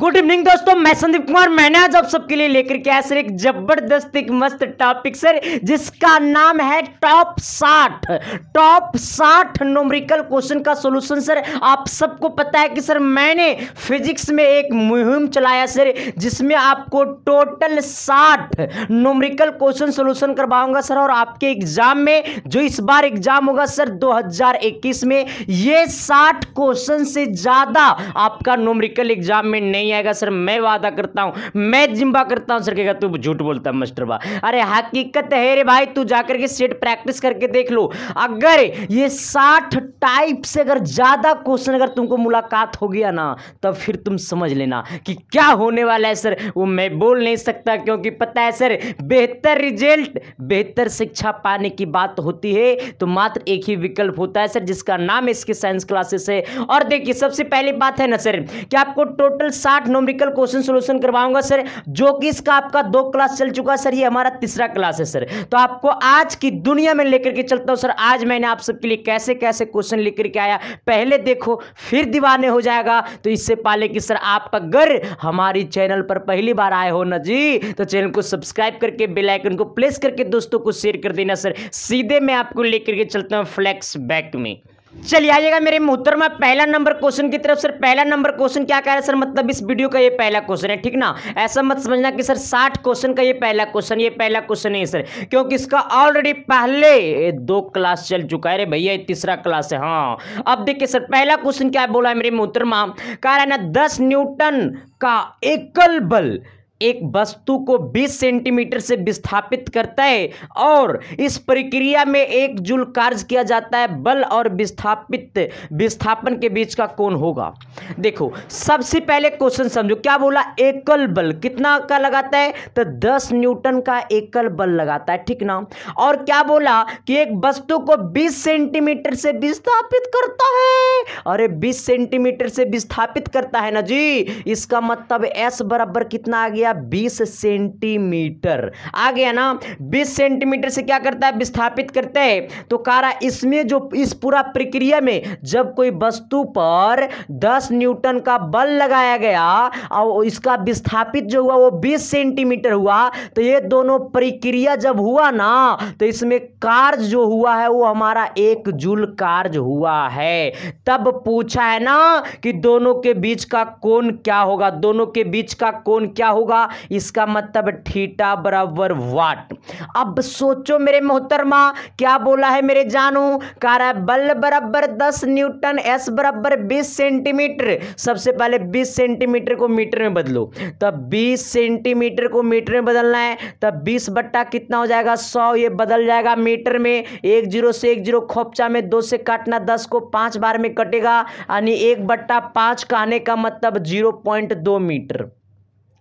Good evening दोस्तों, मैं संदीप कुमार। मैंने आज आप सबके लिए लेकर के आया सर एक जबरदस्त एक मस्त टॉपिक सर, जिसका नाम है टॉप 60 न्यूमेरिकल क्वेश्चन का सॉल्यूशन। सर आप सबको पता है कि सर मैंने फिजिक्स में एक मुहिम चलाया सर, जिसमें आपको टोटल 60 न्यूमेरिकल क्वेश्चन सॉल्यूशन करवाऊंगा सर। और आपके एग्जाम में जो इस बार एग्जाम होगा सर 2021 में, ये 60 क्वेश्चन से ज्यादा आपका न्यूमेरिकल एग्जाम में नहीं आएगा सर। मैं वादा करता हूं, मैं जिम्बा करता हूं सर। कहेगा तू झूठ बोलता है मास्टर बा, अरे हकीकत है रे भाई, तू जाकर के सेट प्रैक्टिस करके देख लो। अगर ये 60 टाइप से अगर ज्यादा क्वेश्चन अगर तुमको मुलाकात हो गया ना, तब फिर तुम समझ लेना कि क्या होने वाला है सर। वो मैं बोल नहीं सकता, क्योंकि पता है सर, बेहतर रिजल्ट, बेहतर शिक्षा पाने की बात होती है तो मात्र एक ही विकल्प होता है सर, जिसका नाम इसके साइंस क्लासेस है। और देखिए, सबसे पहली बात है ना सर कि आपको टोटल 60 न्यूमेरिकल क्वेश्चन सॉल्यूशन करवाऊंगा सर, जो कि इसका आपका 2 क्लास चल चुका सर, ये हमारा तीसरा क्लास है सर। तो आपको आज की दुनिया में लेकर के चलता हूं सर। आज मैंने आप सबके लिए कैसे कैसे क्वेश्चन लेकर के आया, पहले देखो फिर दीवाने हो जाएगा। तो इससे पहले कि सर आप अगर हमारी चैनल पर पहली बार आए हो ना जी, तो चैनल को सब्सक्राइब करके बेल आइकन को प्रेस करके दोस्तों को शेयर कर देना सर। सीधे मैं आपको लेकर के चलता हूं फ्लैक्स बैक में। चलिए आइएगा मेरे मोहतरमा पहला नंबर क्वेश्चन की तरफ। सर पहला नंबर क्वेश्चन क्या कह रहा है सर, मतलब इस वीडियो का ये पहला क्वेश्चन है, ठीक ना। ऐसा मत समझना कि सर 60 क्वेश्चन का ये पहला क्वेश्चन, ये पहला क्वेश्चन नहीं है सर, क्योंकि इसका ऑलरेडी पहले 2 क्लास चल चुका है। अरे भैया, ये तीसरा क्लास है। हाँ, अब देखिए सर पहला क्वेश्चन क्या बोला है मेरे मोहतरमा, कह रहा है ना 10 न्यूटन का एकल बल एक वस्तु को 20 सेंटीमीटर से विस्थापित करता है, और इस प्रक्रिया में 1 जूल कार्य किया जाता है। बल और विस्थापन के बीच का कोण होगा। देखो सबसे पहले क्वेश्चन समझो, क्या बोला, एकल बल कितना का लगाता है, तो 10 न्यूटन का एकल बल लगाता है, ठीक ना। और क्या बोला कि एक वस्तु को 20 सेंटीमीटर से विस्थापित करता है। अरे 20 सेंटीमीटर से विस्थापित करता है ना जी, इसका मतलब एस बराबर कितना आ गया, 20 सेंटीमीटर आ गया ना। 20 सेंटीमीटर से क्या करता है, विस्थापित करता है। तो कारा इसमें जो इस पूरा प्रक्रिया में जब कोई वस्तु पर 10 न्यूटन का बल लगाया गया और इसका विस्थापित जो हुआ वो 20 सेंटीमीटर हुआ, तो ये दोनों प्रक्रिया जब हुआ ना, तो इसमें कार्य जो हुआ है वो हमारा 1 जूल कार्य हुआ है। तब पूछा है ना कि दोनों के बीच का कोण क्या होगा, दोनों के बीच का कोण क्या होगा, इसका मतलब थीटा बराबर वाट। अब सोचो मेरे मोहतरमा, क्या बोला है मेरे जानू, कह रहा है बल बराबर 10 न्यूटन, एस बराबर 20 सेंटीमीटर। सबसे पहले 20 सेंटीमीटर को मीटर में बदलो, तब 20 सेंटीमीटर को मीटर में बदलना है, तब 20 बट्टा कितना हो जाएगा, 100। ये बदल जाएगा मीटर में, 1 0 से 1 0 खोपचा में 2 से काटना, 10 को 5 बार में कटेगा, यानी 1/5 कहने का मतलब 0.2 मीटर।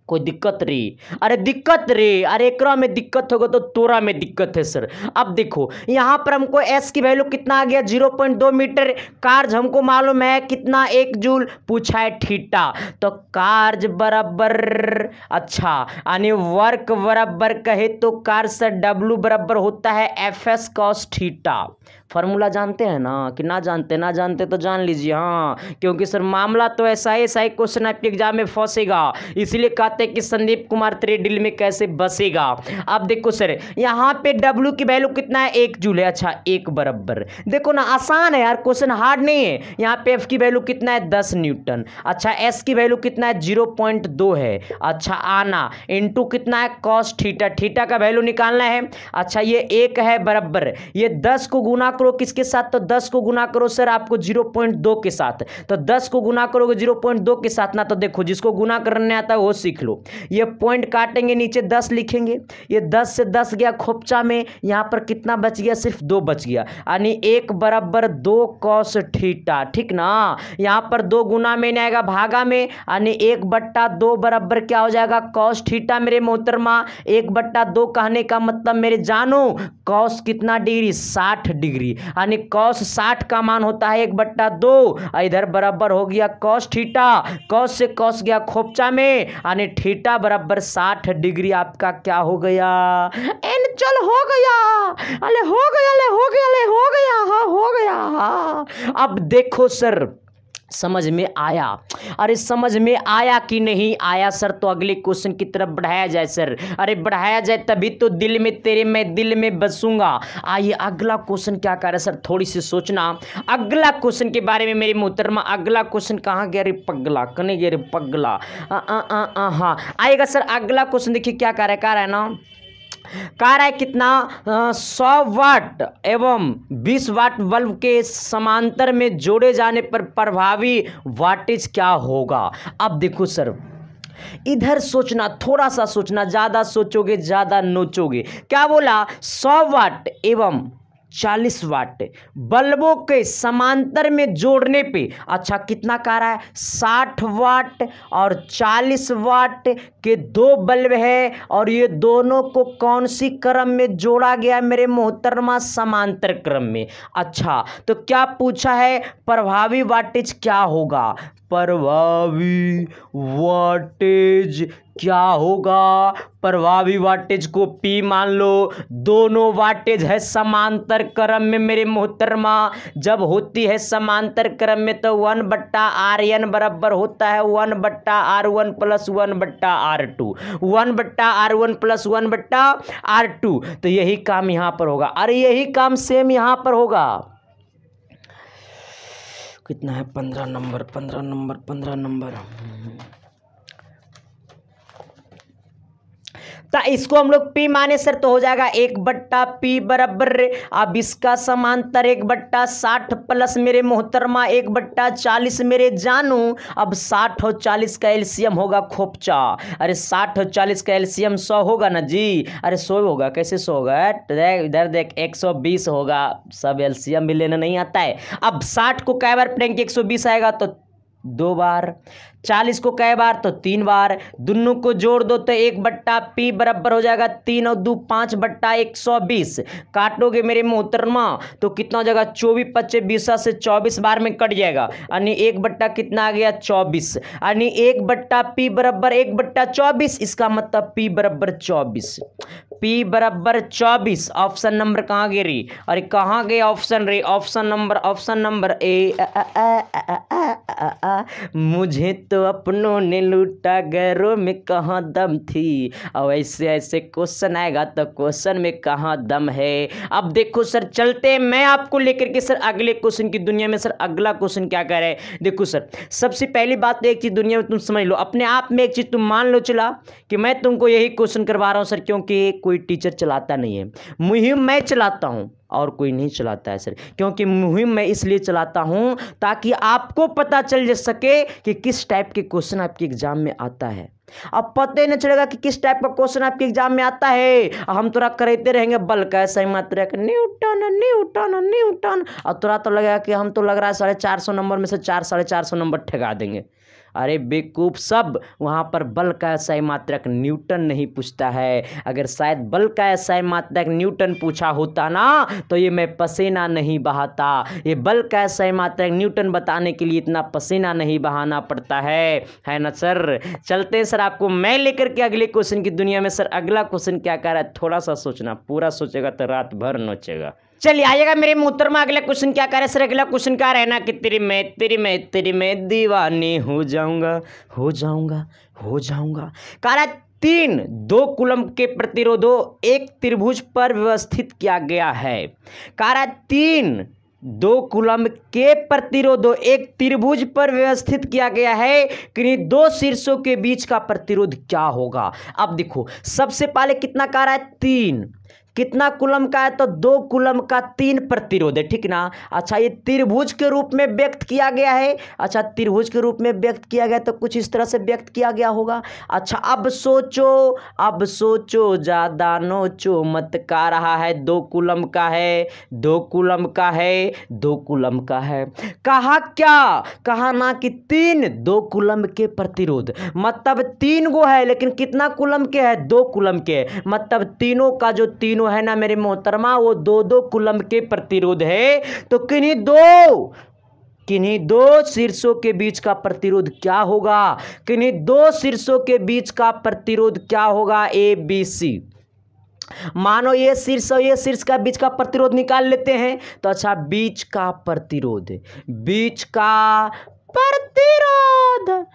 कोई दिक्कत रे, अरे दिक्कत रे, अरे एकरा में दिक्कत होगा तो तोरा में दिक्कत है सर। अब देखो यहां पर हमको एस की वैल्यू कितना आ गया, 0.2 मीटर। कार्य हमको मालूम है कितना, 1 जूल। पूछा है थीटा, तो कार्य बराबर, अच्छा यानी वर्क बराबर कहे तो कार्य सर डब्ल्यू बराबर होता है एफएस कॉस थीटा। फॉर्मूला जानते हैं ना कि ना जानते, ना जानते तो जान लीजिए। हाँ, क्योंकि सर मामला तो ऐसा ही क्वेश्चन आपके एग्जाम में फंसेगा, इसीलिए कहते हैं कि संदीप कुमार तेरे दिल में कैसे बसेगा। अब देखो सर यहाँ पे W की वैल्यू कितना है, 1 जूल है। अच्छा 1 बराबर, देखो ना आसान है यार, क्वेश्चन हार्ड नहीं है। यहाँ पे F की वैल्यू कितना है, 10 न्यूटन। अच्छा S की वैल्यू कितना है, 0.2 है। अच्छा आना इंटू कितना है, कॉस थीटा, थीटा का वैल्यू निकालना है। अच्छा ये 1 है बराबर, ये 10 को गुना करो किसके साथ, तो 10 को गुना करो सर आपको 0.2 के साथ। तो 10 को गुना करोगे 0.2 के साथ ना, तो देखो जिसको गुना करने आता है वो सीख लो। ये पॉइंट काटेंगे, नीचे 10 लिखेंगे, ये 10 से 10 गया खोपचा में, यहाँ पर कितना बच गया, सिर्फ 2 बच गया, यानी 1 बराबर 2 कॉस थीटा, ठीक ना। यहाँ पर 2 गुना में नहीं आएगा, भागा में, यानी 1/2 बराबर क्या हो जाएगा, कॉस थीटा। मेरे मोहतरमा 1/2 कहने का मतलब मेरे जानो, कॉस कितना डिग्री, 60 डिग्री, यानी कॉस 60 का मान होता है 1/2। इधर बराबर हो गया कॉस थीटा, कॉस से कॉस गया खोपचा में, यानी थीटा बराबर 60 डिग्री आपका क्या हो गया, एन चल हो गया, अले हो गया, अले हो गया, अले हो गया, हाँ हो गया। हाँ अब देखो सर समझ में आया? अरे समझ में आया कि नहीं आया सर? तो अगले क्वेश्चन की तरफ बढ़ाया जाए सर। अरे बढ़ाया जाए तभी तो दिल में तेरे मैं दिल में बसूंगा। आइए अगला क्वेश्चन क्या कह रहा है सर, थोड़ी सी सोचना अगला क्वेश्चन के बारे में मेरी मोहतरमा। अगला क्वेश्चन कहाँ गया रे पगला, कने गया रे पगला। हाँ आएगा सर अगला क्वेश्चन। देखिए क्या कह रहा है ना, कह रहा है कितना 100 वाट एवं 20 वाट बल्ब के समांतर में जोड़े जाने पर प्रभावी वाटेज क्या होगा। अब देखो सर इधर सोचना, थोड़ा सा सोचना, ज्यादा सोचोगे ज्यादा नोचोगे। क्या बोला? 100 वाट एवं 40 वाट बल्बों के समांतर में जोड़ने पे, अच्छा कितना कह रहा है? 60 वाट और 40 वाट के दो बल्ब है और ये दोनों को कौन सी क्रम में जोड़ा गया है मेरे मोहतरमा? समांतर क्रम में। अच्छा तो क्या पूछा है? प्रभावी वाटेज क्या होगा? प्रभावी वाटेज क्या होगा? प्रभावी वाटेज को P मान लो। दोनों वाटेज है समांतर क्रम में मेरे मोहतरमा। जब होती है समांतर क्रम में तो 1/RN बराबर होता है 1/R1 plus 1/R2, 1/R1 plus 1/R2। तो यही काम यहाँ पर होगा। अरे यही काम सेम यहाँ पर होगा। कितना है? 15 नंबर, 15 नंबर, 15 नंबर। तो इसको हम लोग P माने सर तो हो जाएगा 1/P बराबर। अब इसका समांतर 1/60 प्लस मेरे मोहतरमा 1/40 मेरे जानू। अब 60 और 40 का एलसीएम होगा खोपचा। अरे 60 और 40 का एलसीएम 100 होगा ना जी। अरे 100 होगा, कैसे 100 होगा? इधर देख 120 होगा। सब एलसीएम भी लेना नहीं आता है। अब 60 को कै बार पढ़ेंगे? 120 आएगा तो 2 बार, 40 को कै बार? तो 3 बार। दोनों को जोड़ दो तो 1/P बराबर हो जाएगा 3 और 2 5/120। काटोगे मेरे मोहतरमा तो कितना हो जाएगा? 24 25 20 से 24 बार में कट जाएगा। यानी 1 कितना आ गया? 24। यानी 1/P बराबर 1/24। इसका मतलब P बराबर 24। P बराबर 24। ऑप्शन नंबर कहाँ गए रे? अरे कहाँ गए ऑप्शन रे? Option number A. मुझे तो अपनों ने लूटा गैरों में कहाँ दम थी। और ऐसे ऐसे क्वेश्चन आएगा तो क्वेश्चन में कहाँ दम है। अब देखो सर चलते मैं आपको लेकर के सर अगले क्वेश्चन की दुनिया में। सर अगला क्वेश्चन क्या कह रहा है? देखो सर सबसे पहली बात तो एक चीज दुनिया में तुम समझ लो, अपने आप में एक चीज तुम मान लो चला कि मैं तुमको यही क्वेश्चन करवा रहा हूँ सर, क्योंकि कोई टीचर चलाता नहीं है। मुहिम मैं चलाता हूँ और कोई नहीं चलाता है सर। क्योंकि मुहिम मैं इसलिए चलाता हूं ताकि आपको पता चल सके कि किस टाइप के क्वेश्चन आपके एग्जाम में आता है। अब पता ही नहीं चलेगा कि किस टाइप का क्वेश्चन आपके एग्जाम में आता है। हम थोड़ा करते रहेंगे बल का सही मात्रा का न्यूटन न्यूटन न्यूटन, और थोड़ा तो लगेगा कि हम तो लग रहा है 450 नंबर में से 450 नंबर ठगा देंगे। अरे बेवकूफ सब, वहाँ पर बल का एसआई मात्रक न्यूटन नहीं पूछता है। अगर शायद बल का एसआई मात्रक न्यूटन पूछा होता ना तो ये मैं पसीना नहीं बहाता। ये बल का एसआई मात्रक न्यूटन बताने के लिए इतना पसीना नहीं बहाना पड़ता है ना सर। चलते हैं सर आपको मैं लेकर के अगले क्वेश्चन की दुनिया में। सर अगला क्वेश्चन क्या कह रहा है? थोड़ा सा सोचना, पूरा सोचेगा तो रात भर नोचेगा। चलिए आइएगा मेरे मोहतरमा अगला क्वेश्चन क्या कह रहा है सर? अगला क्वेश्चन क्या रहना कि तेरी मैं दीवानी हो जाऊंगा कह रहा है 2 कूलम के प्रतिरोधों एक त्रिभुज पर व्यवस्थित किया गया है। कह रहा है 2 कूलम के प्रतिरोधों एक त्रिभुज पर व्यवस्थित किया गया है कि 2 शीर्षों के बीच का प्रतिरोध क्या होगा। अब देखो सबसे पहले कितना कह रहा है? 3। कितना कूलम का है? तो 2 कूलम का 3 प्रतिरोध है, ठीक ना। अच्छा ये त्रिभुज के रूप में व्यक्त किया गया है। अच्छा त्रिभुज के रूप में व्यक्त किया गया तो कुछ इस तरह से व्यक्त किया गया होगा। अच्छा अब सोचो ज्यादा नोचो मत। का रहा है 2 कूलम का है, 2 कूलम का है, 2 कूलम का है। कहा क्या? कहा ना कि 2 कूलम के प्रतिरोध, मतलब 3 गो है लेकिन कितना कूलम के है? 2 कूलम के। मतलब तीनों का जो तीनों है ना मेरे मोहतरमा वो 2 कूलम के प्रतिरोध है। तो किन्हीं दो शीर्षों के बीच का प्रतिरोध क्या होगा? किन्हीं 2 शीर्षों के बीच का प्रतिरोध क्या होगा? ABC। मानो ये शीर्ष और ये शीर्ष का बीच का प्रतिरोध निकाल लेते हैं तो अच्छा बीच का प्रतिरोध,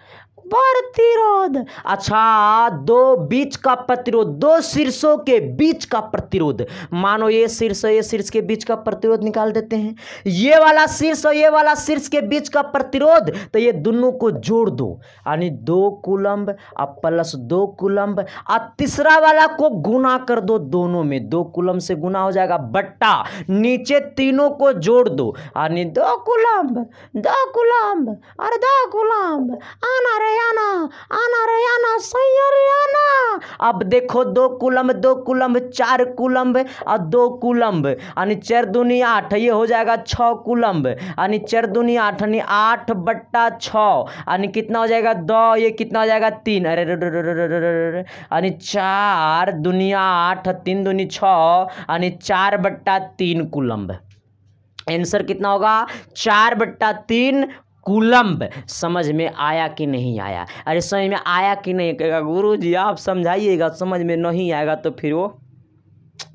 प्रतिरोध। अच्छा, दो बीच का प्रतिरोध, दो शीर्षों के बीच का प्रतिरोध। मानो ये शीर्ष के बीच का प्रतिरोध निकाल देते हैं, ये वाला शीर्ष और ये वाला शीर्ष के बीच का प्रतिरोध, तो ये दोनों को जोड़ दो, यानी 2 कूलम्ब अब प्लस 2 कूलम्ब, और तीसरा वाला को गुना कर दो दोनों में, 2 कूलम्ब से गुना हो जाएगा, बट्टा नीचे तीनों को जोड़ दो, यानी 2 कूलम्ब 2 कूलम्ब और 2 कूलम्ब, आना रे आना, आना रे आना, सही रे आना। अब देखो 2 कूलम्ब 2 कूलम्ब 4 कूलम्ब और 2 कूलम्ब, यानी 4 दूनी 8, ये हो जाएगा 6 कूलम्ब, यानी 4 दूनी 8, यानी 8 बट्टा 6, यानी कितना हो जाएगा 2, ये कितना हो जाएगा 3, अरे यानी 4 दुनिया 8, 3 दूनी 6, यानी 4 बट्टा 3 कूलम्ब। आंसर कितना होगा 4 बट्टा 3 कूलम्ब। समझ में आया कि नहीं आया? अरे समझ में आया कि नहीं? कहेगा गुरुजी आप समझाइएगा, समझ में नहीं आएगा तो फिर वो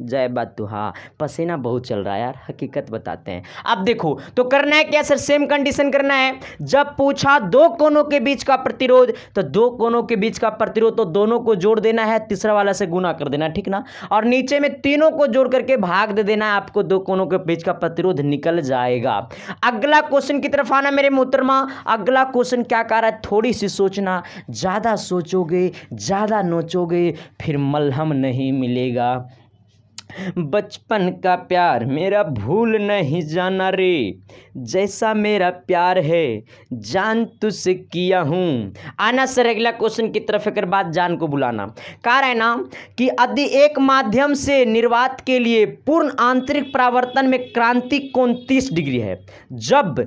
जय बात तू। हाँ, पसीना बहुत चल रहा है यार, हकीकत बताते हैं। अब देखो तो करना है क्या सर, सेम कंडीशन करना है। जब पूछा 2 कोनों के बीच का प्रतिरोध, तो 2 कोनों के बीच का प्रतिरोध तो दोनों को जोड़ देना है, तीसरा वाला से गुना कर देना, ठीक ना, और नीचे में तीनों को जोड़ करके भाग दे देना है, आपको 2 कोनों के बीच का प्रतिरोध निकल जाएगा। अगला क्वेश्चन की तरफ आना मेरे मोहतरमा। अगला क्वेश्चन क्या कह रहा है, थोड़ी सी सोचना, ज्यादा सोचोगे ज्यादा नोचोगे फिर मलहम नहीं मिलेगा। बचपन का प्यार मेरा भूल नहीं जाना रे, जैसा मेरा प्यार है जान तुझसे किया हूँ। आना सर अगला क्वेश्चन की तरफ, एक बात जान को बुलाना। कह रहा है ना कि यदि एक माध्यम से निर्वात के लिए पूर्ण आंतरिक परावर्तन में क्रांतिक कोण 30 डिग्री है, जब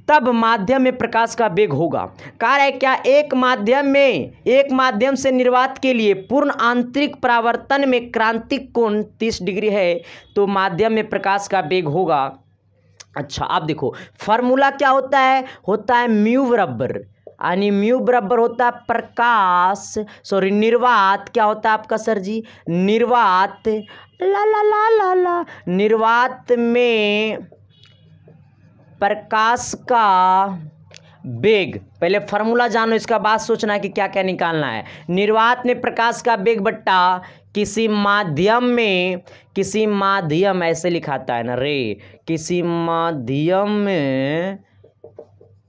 तब माध्यम में प्रकाश का वेग होगा। कह रहा है क्या, एक माध्यम से निर्वात के लिए पूर्ण आंतरिक परावर्तन में क्रांतिक कोण 30 डिग्री है, तो माध्यम में प्रकाश का वेग होगा। अच्छा आप देखो फार्मूला क्या होता है म्यू बराबर, यानी म्यू बराबर होता है प्रकाश, सॉरी निर्वात, क्या होता है आपका सर जी, निर्वात, ला ला ला ला ला, निर्वात में प्रकाश का वेग। पहले फार्मूला जानो, इसका बाद सोचना है कि क्या क्या निकालना है। निर्वात में प्रकाश का वेग बट्टा किसी माध्यम ऐसे लिखाता है ना रे, किसी माध्यम में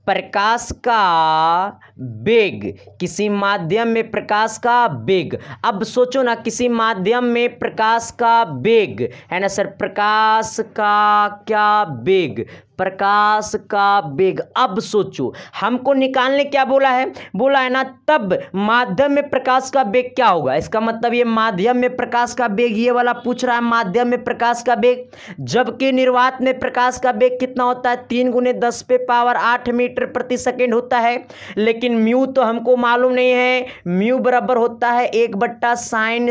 प्रकाश का वेग, किसी माध्यम में प्रकाश का वेग। अब सोचो ना, किसी माध्यम में प्रकाश का वेग है ना सर, प्रकाश का क्या वेग, प्रकाश का वेग। अब सोचो हमको निकालने क्या बोला है ना, तब माध्यम में प्रकाश का वेग क्या होगा। इसका मतलब ये माध्यम में प्रकाश का वेग, ये वाला पूछ रहा है माध्यम में प्रकाश का वेग, जबकि निर्वात में प्रकाश का वेग कितना होता है 3 × 10⁸ मीटर प्रति सेकेंड होता है। लेकिन म्यू तो हमको मालूम नहीं है, म्यू बराबर होता है 1/sin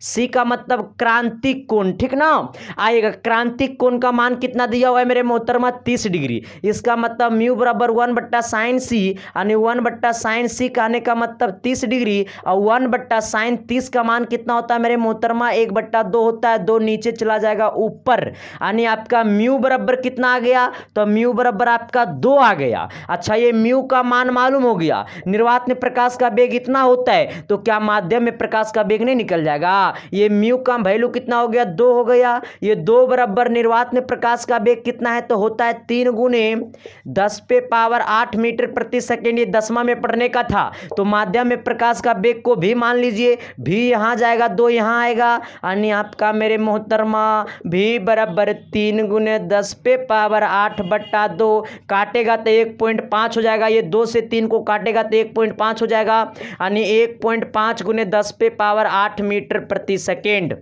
c का मतलब क्रांतिक कोण, ठीक ना। आएगा क्रांतिक कोण का मान कितना दिया हुआ है मेरे मोहतरमा 30 डिग्री। इसका मतलब म्यू बराबर 1/sin c, यानी 1/sin c कहने का मतलब 30 डिग्री, और 1/sin 30 का मान कितना होता है मेरे मोहतरमा 1/2 होता है, 2 नीचे चला जाएगा ऊपर, यानी आपका म्यू बराबर कितना आ गया, तो म्यू बराबर आपका 2 आ गया। अच्छा ये म्यू का मान मालूम हो गया, निर्वात में प्रकाश का वेग इतना होता है, तो क्या माध्यम में प्रकाश का वेग नहीं निकल जाएगा। ये म्यू का वैल्यू कितना हो गया 2 हो गया, ये 2 बराबर निर्वात में प्रकाश का वेग कितना है, तो होता है 3 × 10⁸ मीटर प्रति सेकेंड। ये 10वां में पढ़ने का था, तो माध्यम में प्रकाश का वेग को भी मान लीजिए, भी यहाँ जाएगा 2 यहाँ आएगा, यानी आपका मेरे मोहतरमा भी बराबर 3 × 10⁸ 2 काटेगा तो 1.5 हो जाएगा, ये 2 से 3 को काटेगा तो 1.5 हो जाएगा, यानी 1.5 × 10⁸ मीटर प्रति सेकेंड।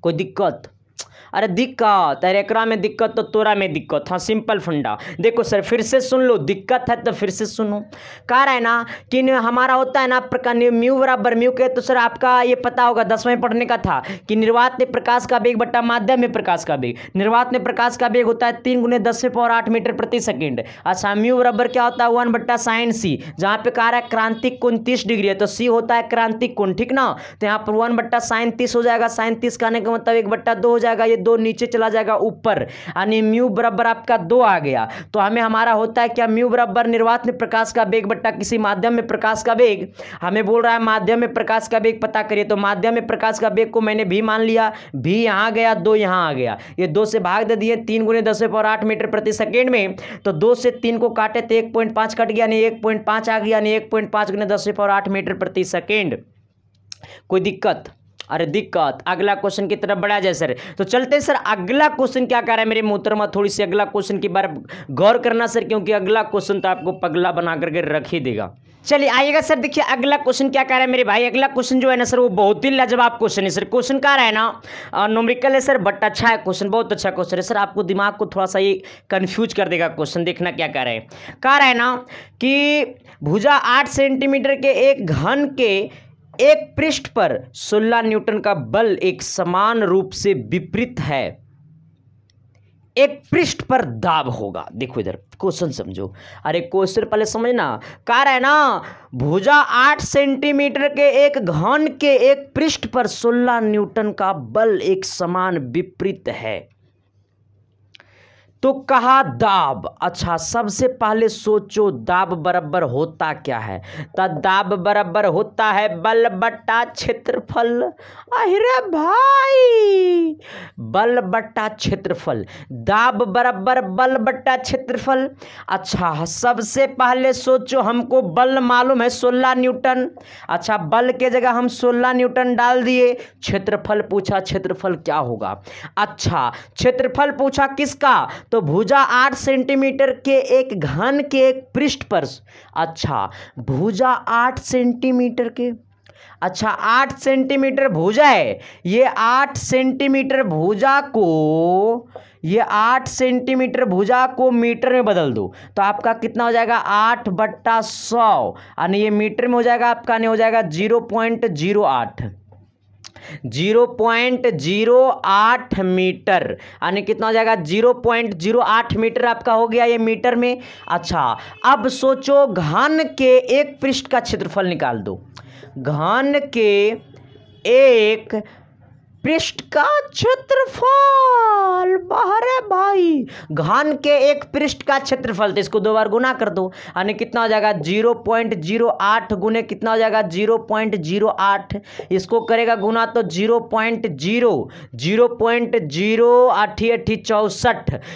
कोई दिक्कत? अरे दिक्कत, अरे एकरा में दिक्कत तो तोरा में दिक्कत। हाँ सिंपल फंडा। देखो सर फिर से सुन लो, दिक्कत है तो फिर से सुनो। कह रहा है ना कि हमारा होता है ना प्रकार म्यू बराबर म्यू के, तो सर आपका ये पता होगा 10वें पढ़ने का था कि निर्वात में प्रकाश का वेग बट्टा माध्यम में प्रकाश का वेग। निर्वात में प्रकाश का वेग होता है 3 × 10⁸ मीटर प्रति सेकेंड। अच्छा म्यू बराबर क्या होता है 1/sin c, जहाँ पे कह रहा है क्रांतिक कोण 30 डिग्री है, तो c होता है क्रांतिक कोण, ठीक ना। तो यहाँ पर 1/sin 30 हो जाएगा, sin 30 कहने का मतलब 1/2 हो जाएगा, ये 2 नीचे चला जाएगा ऊपर, यानी म्यू बराबर आपका 2 आ गया। तो हमें हमारा होता है क्या, म्यू बराबर निर्वात में प्रकाश का वेग बट्टा किसी माध्यम में प्रकाश का वेग। हमें बोल रहा है माध्यम में प्रकाश का वेग पता करिए, तो माध्यम में प्रकाश का वेग को मैंने भी मान लिया, भी यहाँ गया 2 यहाँ आ गया, ये 2 से भाग दे दिए, 3 × 10⁸ मीटर प्रति सेकेंड में। तो 2 से 3 को काटे तो 1.5 कट गया, यानी 1.5 आ गया, यानी 1.5 × 10⁸ मीटर प्रति सेकेंड। कोई दिक्कत? अरे दिक्कत। अगला क्वेश्चन की तरफ बढ़ा जाए सर। तो चलते हैं सर, अगला क्वेश्चन क्या कह रहा है मेरे मोहतरमा, थोड़ी सी अगला क्वेश्चन की बार गौर करना सर, क्योंकि अगला क्वेश्चन तो आपको पगला बना करके रख ही देगा। चलिए आइएगा सर, देखिए अगला क्वेश्चन क्या कह रहा है मेरे भाई। अगला क्वेश्चन जो है ना सर, वो बहुत ही लाजवाब क्वेश्चन है सर। क्वेश्चन कह रहा है ना, न्यूमेरिकल है सर, बट अच्छा है क्वेश्चन, बहुत अच्छा क्वेश्चन है सर। आपको दिमाग को थोड़ा सा ये कंफ्यूज कर देगा क्वेश्चन। देखना क्या कह रहे हैं। कह रहा है ना कि भुजा 8 सेंटीमीटर के एक घन के एक पृष्ठ पर 16 न्यूटन का बल एक समान रूप से विपरीत है, एक पृष्ठ पर दाब होगा। देखो इधर क्वेश्चन समझो, अरे क्वेश्चन पहले समझना। कह रहा है ना, भुजा 8 सेंटीमीटर के एक घन के एक पृष्ठ पर 16 न्यूटन का बल एक समान विपरीत है, तो कहा दाब। अच्छा, सबसे पहले सोचो दाब बराबर होता क्या है। तो दाब बराबर होता है बल बट्टा क्षेत्रफल। अरे भाई, बल बट्टा क्षेत्रफल, दाब बराबर बल बट्टा क्षेत्रफल। अच्छा, सबसे पहले सोचो, हमको बल मालूम है 16 न्यूटन। अच्छा, बल के जगह हम 16 न्यूटन डाल दिए। क्षेत्रफल पूछा, क्षेत्रफल क्या होगा। अच्छा, क्षेत्रफल पूछा किसका, तो भुजा 8 सेंटीमीटर के एक घन के एक पृष्ठ पर। अच्छा, भुजा 8 सेंटीमीटर के, अच्छा 8 सेंटीमीटर भुजा है, ये 8 सेंटीमीटर भुजा को, ये 8 सेंटीमीटर भुजा को मीटर में बदल दो तो आपका कितना हो जाएगा 8/100, यानी ये मीटर में हो जाएगा आपका, नहीं हो जाएगा 0.08 मीटर, यानी कितना हो जाएगा 0.08 मीटर आपका हो गया ये मीटर में। अच्छा, अब सोचो घन के एक पृष्ठ का क्षेत्रफल निकाल दो। घन के एक पृष्ठ का क्षेत्रफल, बाहरे भाई, घन के एक पृष्ठ का क्षेत्रफल, तो इसको 2 बार गुना कर दो, यानी कितना हो जाएगा 0.08 गुने कितना हो जाएगा 0.08, इसको करेगा गुना तो 0.0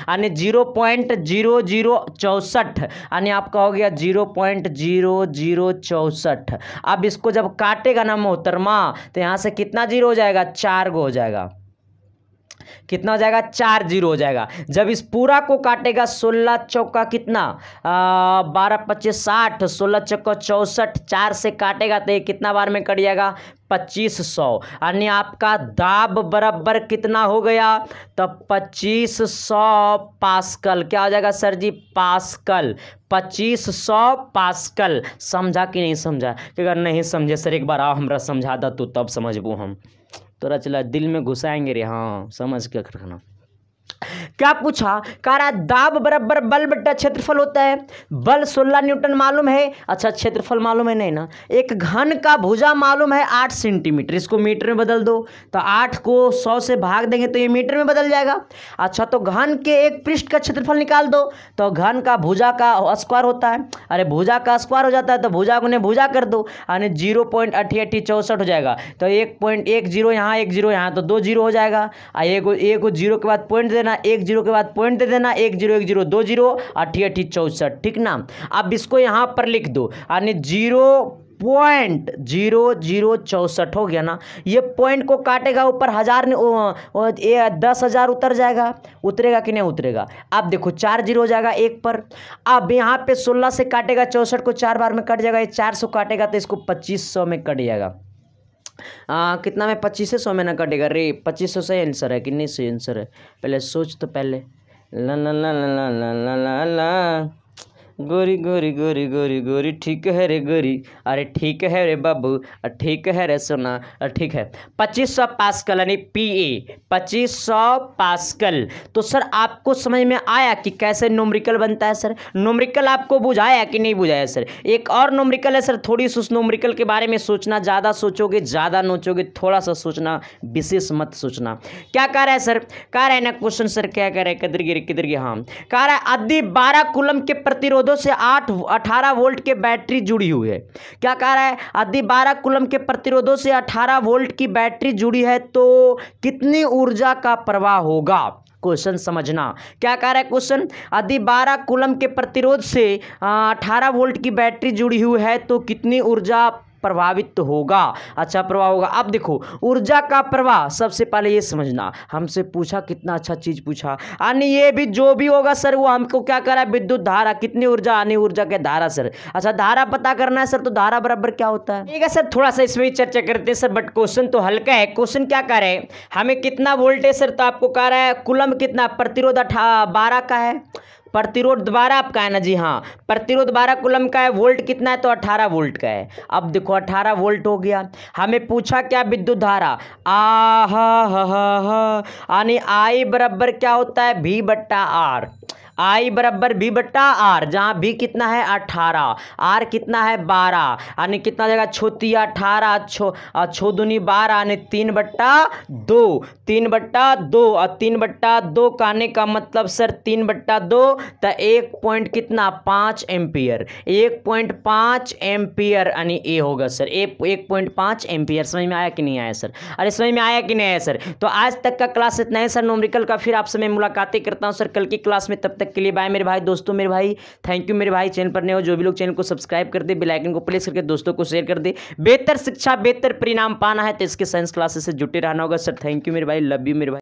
यानी 0.0064, यानी आपका हो गया 0.0064। अब इसको जब काटेगा ना मोहतरमा, तो यहाँ से कितना जीरो हो जाएगा, 4 हो जाएगा, कितना हो जाएगा 4 0 हो जाएगा। जब इस पूरा को काटेगा 16 चौका कितना 12 25 60, 16 चौका 64, 4 से काटेगा तो ये कितना बार में कट जाएगा 2500, यानी आपका दाब बराबर कितना हो गया, तो 2500 पास्कल। क्या हो जाएगा सर जी, पास्कल, 2500 पास्कल। समझा कि नहीं समझा? अगर नहीं समझे सर एक बार आओ हमरा समझा दा तू तब समझबू हम, तोरा चला दिल में घुसाएंगे रे। हाँ समझ के रखना। क्या पूछा, कह रहा दाब बराबर बल बट्टा क्षेत्रफल होता है। बल 16 न्यूटन मालूम है, अच्छा क्षेत्रफल मालूम है नहीं ना। एक घन का भुजा मालूम है 8 सेंटीमीटर, इसको मीटर में बदल दो तो 8 को 100 से भाग देंगे तो ये मीटर में बदल जाएगा। अच्छा, तो घन के एक पृष्ठ का क्षेत्रफल निकाल दो, तो घन का भुजा का स्क्वायर होता है, अरे भुजा का स्क्वायर हो जाता है तो भुजा को ने भुजा कर दो, यानी 0.8864 हो जाएगा। तो 1.10 यहाँ, 1 0 यहाँ, तो 2 0 हो जाएगा। एक जीरो के बाद पॉइंट देना, 1 0 के बाद पॉइंट दे देना, 1 0 1 0 2 0 8864, ठीक ना। अब इसको यहाँ पर लिख दो, यानी 0.0064 हो गया ना। ये पॉइंट को काटेगा ऊपर 1000 10,000 उतर जाएगा, उतरेगा कि नहीं उतरेगा। अब देखो 4 0 हो जाएगा 1 पर। अब यहाँ पे 16 से काटेगा 64 को 4 बार में कट जाएगा, ये 400 काटेगा तो इसको 2500 में कट जाएगा। कितना में 2500 में ना कटेगा रे, 2500 सही आंसर है कि नहीं सही आंसर है, पहले सोच तो पहले। ला ला ला ला ला ला ला ला, गोरी गोरी गोरी गोरी गोरी ठीक है रे गोरी, अरे ठीक है रे बाबू, ठीक है रे सोना, ठीक है। 2500 पास्कल यानी पीए 2500 पास्कल। तो सर आपको समझ में आया कि कैसे न्यूमेरिकल बनता है सर? न्यूमेरिकल आपको बुझाया कि नहीं बुझाया सर? एक और न्यूमेरिकल है सर, थोड़ी सी उस न्यूमेरिकल के बारे में सोचना, ज़्यादा सोचोगे ज़्यादा नोचोगे, थोड़ा सा सोचना, विशेष मत सोचना। क्या कह रहा है सर? कह रहा है ना क्वेश्चन सर, क्या कह रहा है, किधर गए, हाँ कह रहा है यदि 12 कूलम के प्रतिरोधों से 18 वोल्ट के बैटरी जुड़ी हुई है। क्या कह रहा है? यदि 12 कूलम के प्रतिरोधों से 18 वोल्ट की बैटरी जुड़ी है तो कितनी ऊर्जा का प्रवाह होगा? क्वेश्चन समझना, क्या कह रहा है क्वेश्चन? यदि 12 कूलम के प्रतिरोध से 18 वोल्ट की बैटरी जुड़ी हुई है तो कितनी ऊर्जा प्रभावित होगा? अच्छा प्रवाह होगा। अब देखो ऊर्जा का प्रवाह, सबसे पहले ये समझना, हमसे पूछा कितना अच्छा चीज पूछा, यानी ये भी जो भी होगा सर वो हमको क्या करा, विद्युत धारा, कितनी ऊर्जा, आनी ऊर्जा के धारा सर। अच्छा धारा पता करना है सर, तो धारा बराबर क्या होता है? ठीक है सर, थोड़ा सा इसमें चर्चा करते हैं सर, बट क्वेश्चन तो हल्का है। क्वेश्चन क्या कह रहे हैं, हमें कितना वोल्ट है सर, तो आपको कह रहा है कूलम कितना, प्रतिरोध 12 का है, प्रतिरोध 12 आपका है ना जी, हाँ प्रतिरोध 12 कूलम का है, वोल्ट कितना है, तो 18 वोल्ट का है। अब देखो 18 वोल्ट हो गया, हमें पूछा क्या, विद्युत धारा, यानी आई बराबर क्या होता है, V बट्टा आर, आई बराबर V बट्टा आर, जहाँ V कितना है 18, आर कितना है 12, यानी कितना जगह छोतिया 18, छो दूनी 12, यानी 3/2, 3/2, और 3/2 कहने का मतलब सर 3/2, तो 1 पॉइंट कितना 5 एम्पियर, 1.5 एम्पियर यानी ए होगा सर, 1.5 एम्पियर। समझ में आया कि नहीं आया सर? अरे समझ में आया कि नहीं आया सर? तो आज तक का क्लास इतना है सर न्यूमेरिकल का, फिर आपसे मैं मुलाकातें करता हूँ सर कल की क्लास में, तब तक के लिए बाय मेरे भाई दोस्तों, मेरे भाई थैंक यू मेरे भाई। चैनल पर नए हो जो भी लोग, चैनल को सब्सक्राइब कर दे, बेल आइकन को प्रेस करके दोस्तों को शेयर कर दे। बेहतर शिक्षा बेहतर परिणाम पाना है तो इसके साइंस क्लासेस से जुटे रहना होगा सर। थैंक यू मेरे भाई, लव यू मेरे भाई।